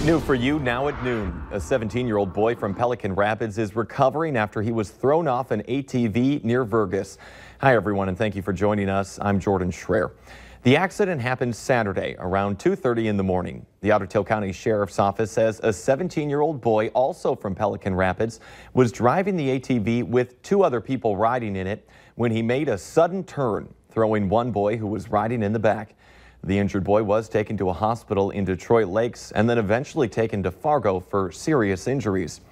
New for you now at noon. A 17-year-old boy from Pelican Rapids is recovering after he was thrown off an ATV near Vergas. Hi, everyone, and thank you for joining us. I'm Jordan Schreier. The accident happened Saturday around 2:30 in the morning. The Otter Tail County Sheriff's Office says a 17-year-old boy, also from Pelican Rapids, was driving the ATV with two other people riding in it when he made a sudden turn, throwing one boy who was riding in the back. The injured boy was taken to a hospital in Detroit Lakes and then eventually taken to Fargo for serious injuries.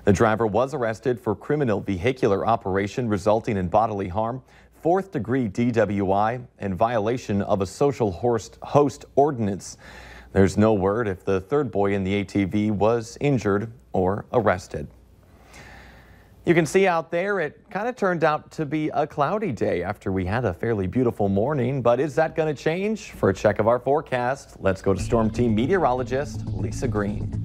The driver was arrested for criminal vehicular operation resulting in bodily harm, fourth-degree DWI, and violation of a social host ordinance. There's no word if the third boy in the ATV was injured or arrested. You can see out there it kind of turned out to be a cloudy day after we had a fairly beautiful morning, but is that going to change? For a check of our forecast, let's go to Storm Team meteorologist Lisa Green.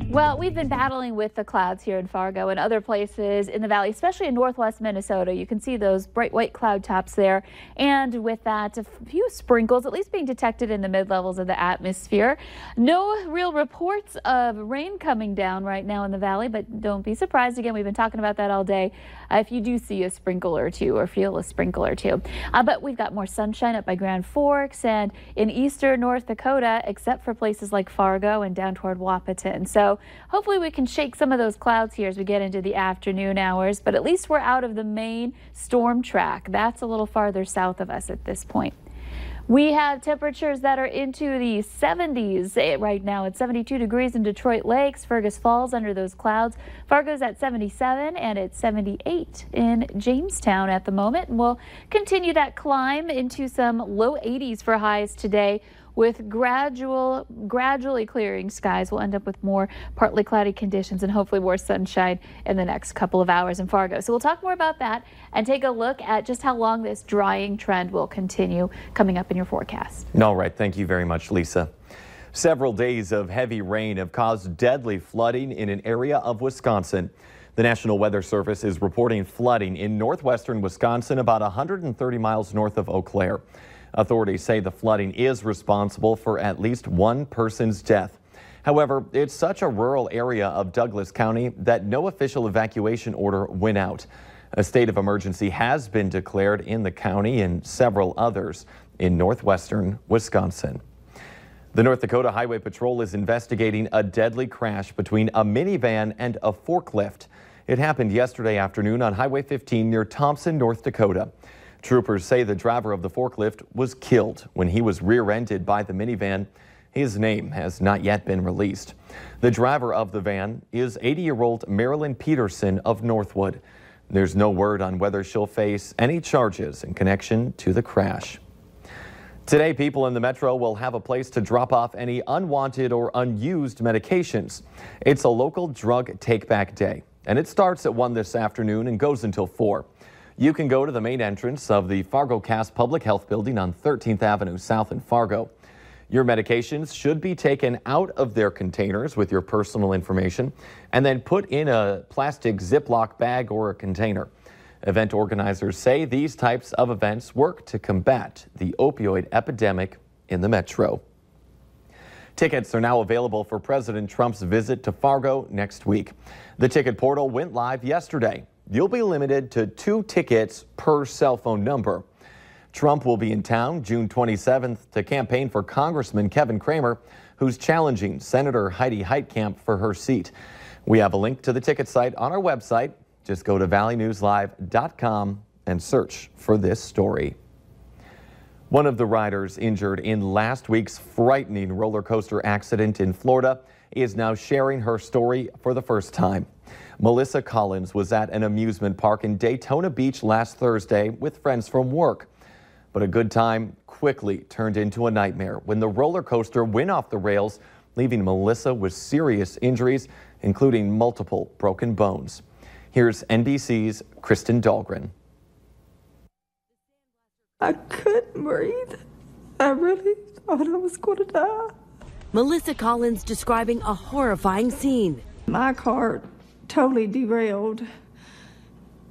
Well, we've been battling with the clouds here in Fargo and other places in the valley, especially in northwest Minnesota. You can see those bright white cloud tops there. And with that, a few sprinkles at least being detected in the mid-levels of the atmosphere. No real reports of rain coming down right now in the valley, but don't be surprised. Again, we've been talking about that all day. If you do see a sprinkle or two or feel a sprinkle or two. But we've got more sunshine up by Grand Forks and in eastern North Dakota, except for places like Fargo and down toward Wahpeton. So hopefully we can shake some of those clouds here as we get into the afternoon hours, but at least we're out of the main storm track. That's a little farther south of us at this point. We have temperatures that are into the 70s right now. It's 72 degrees in Detroit Lakes. Fergus Falls under those clouds. Fargo's at 77 and it's 78 in Jamestown at the moment. And we'll continue that climb into some low 80s for highs today. With gradually clearing skies, we'll end up with more partly cloudy conditions and hopefully more sunshine in the next couple of hours in Fargo. So we'll talk more about that and take a look at just how long this drying trend will continue coming up in your forecast. All right. Thank you very much, Lisa. Several days of heavy rain have caused deadly flooding in an area of Wisconsin. The National Weather Service is reporting flooding in northwestern Wisconsin, about 130 miles north of Eau Claire. Authorities say the flooding is responsible for at least one person's death. However, it's such a rural area of Douglas County that no official evacuation order went out. A state of emergency has been declared in the county and several others in northwestern Wisconsin. The North Dakota Highway Patrol is investigating a deadly crash between a minivan and a forklift. It happened yesterday afternoon on Highway 15 near Thompson, North Dakota. Troopers say the driver of the forklift was killed when he was rear-ended by the minivan. His name has not yet been released. The driver of the van is 80-year-old Marilyn Peterson of Northwood. There's no word on whether she'll face any charges in connection to the crash. Today, people in the metro will have a place to drop off any unwanted or unused medications. It's a local drug take-back day, and it starts at 1 this afternoon and goes until 4. You can go to the main entrance of the Fargo-Cass Public Health Building on 13th Avenue South in Fargo. Your medications should be taken out of their containers with your personal information and then put in a plastic Ziploc bag or a container. Event organizers say these types of events work to combat the opioid epidemic in the metro. Tickets are now available for President Trump's visit to Fargo next week. The ticket portal went live yesterday. You'll be limited to 2 tickets per cell phone number. Trump will be in town June 27th to campaign for Congressman Kevin Cramer, who's challenging Senator Heidi Heitkamp for her seat. We have a link to the ticket site on our website. Just go to valleynewslive.com and search for this story. One of the riders injured in last week's frightening roller coaster accident in Florida is now sharing her story for the first time. Melissa Collins was at an amusement park in Daytona Beach last Thursday with friends from work. But a good time quickly turned into a nightmare when the roller coaster went off the rails, leaving Melissa with serious injuries, including multiple broken bones. Here's NBC's Kristen Dahlgren. I couldn't breathe. I really thought I was going to die. Melissa Collins describing a horrifying scene. My car totally derailed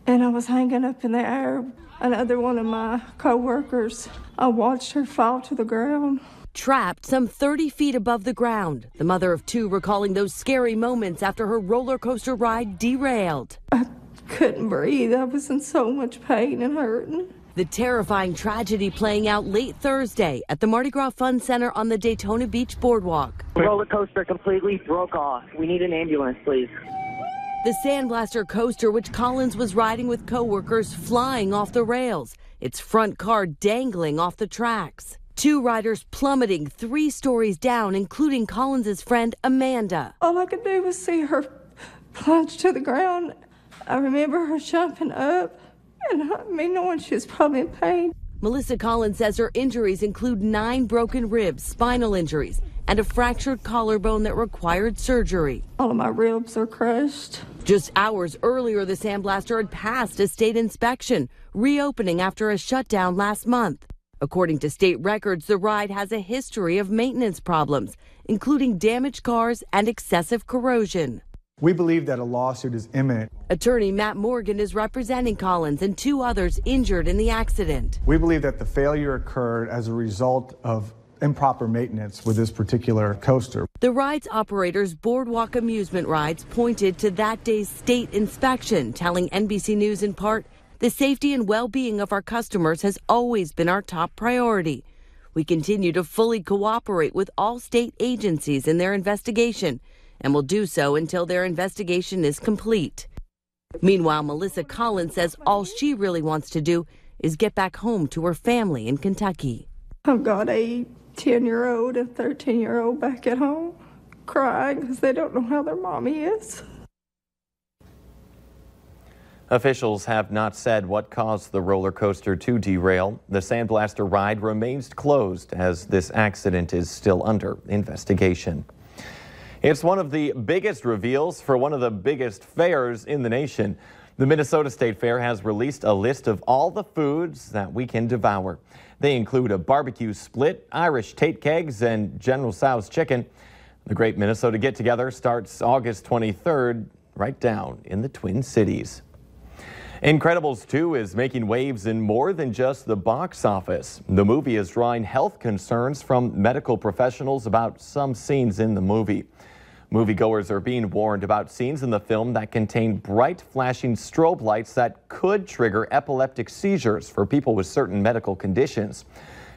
and I was hanging up in the air. Another one of my co-workers, I watched her fall to the ground. trapped some 30 feet above the ground. The mother of two recalling those scary moments after her roller coaster ride derailed. I couldn't breathe. I was in so much pain and hurting. The terrifying tragedy playing out late Thursday at the Mardi Gras Fun Center on the Daytona Beach Boardwalk. The roller coaster completely broke off. We need an ambulance, please. The Sandblaster coaster, which Collins was riding with coworkers, flying off the rails, its front car dangling off the tracks. Two riders plummeting 3 stories down, including Collins's friend Amanda. All I could do was see her plunge to the ground. I remember her jumping up, and knowing she was probably in pain. Melissa Collins says her injuries include 9 broken ribs, spinal injuries, and a fractured collarbone that required surgery. All of my ribs are crushed. Just hours earlier, the Sandblaster had passed a state inspection, reopening after a shutdown last month. According to state records, the ride has a history of maintenance problems, including damaged cars and excessive corrosion. We believe that a lawsuit is imminent. Attorney Matt Morgan is representing Collins and 2 others injured in the accident. We believe that the failure occurred as a result of improper maintenance with this particular coaster. The ride's operators, Boardwalk Amusement Rides, pointed to that day's state inspection, telling NBC News in part, "The safety and well-being of our customers has always been our top priority. We continue to fully cooperate with all state agencies in their investigation and will do so until their investigation is complete." Meanwhile, Melissa Collins says all she really wants to do is get back home to her family in Kentucky. I've got a 10-year-old and 13-year-old back at home crying because they don't know how their mommy is. Officials have not said what caused the roller coaster to derail. The Sandblaster ride remains closed as this accident is still under investigation. It's one of the biggest reveals for one of the biggest fairs in the nation. The Minnesota State Fair has released a list of all the foods that we can devour. They include a barbecue split, Irish Tate kegs, and General Tso's chicken. The Great Minnesota Get-Together starts August 23rd, right down in the Twin Cities. Incredibles 2 is making waves in more than just the box office. The movie is drawing health concerns from medical professionals about some scenes in the movie. Moviegoers are being warned about scenes in the film that contain bright flashing strobe lights that could trigger epileptic seizures for people with certain medical conditions.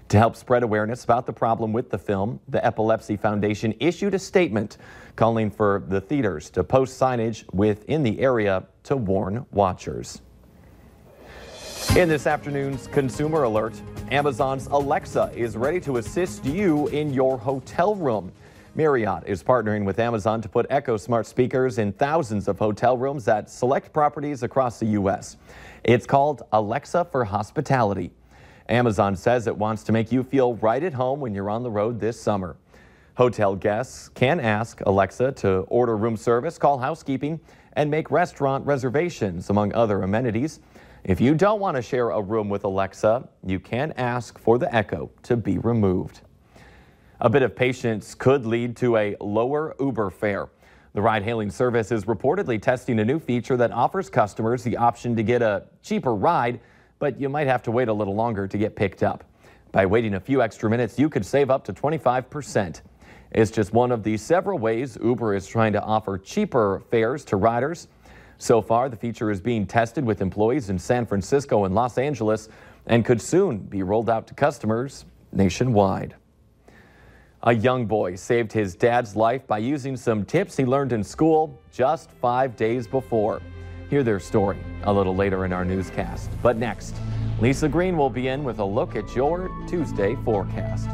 To help spread awareness about the problem with the film, the Epilepsy Foundation issued a statement calling for the theaters to post signage within the area to warn watchers. In this afternoon's Consumer Alert, Amazon's Alexa is ready to assist you in your hotel room. Marriott is partnering with Amazon to put Echo smart speakers in thousands of hotel rooms at select properties across the U.S. It's called Alexa for Hospitality. Amazon says it wants to make you feel right at home when you're on the road this summer. Hotel guests can ask Alexa to order room service, call housekeeping, and make restaurant reservations, among other amenities. If you don't want to share a room with Alexa, you can ask for the Echo to be removed. A bit of patience could lead to a lower Uber fare. The ride-hailing service is reportedly testing a new feature that offers customers the option to get a cheaper ride, but you might have to wait a little longer to get picked up. By waiting a few extra minutes, you could save up to 25%. It's just one of the several ways Uber is trying to offer cheaper fares to riders. So far, the feature is being tested with employees in San Francisco and Los Angeles and could soon be rolled out to customers nationwide. A young boy saved his dad's life by using some tips he learned in school just 5 days before. Hear their story a little later in our newscast. But next, Lisa Green will be in with a look at your Tuesday forecast.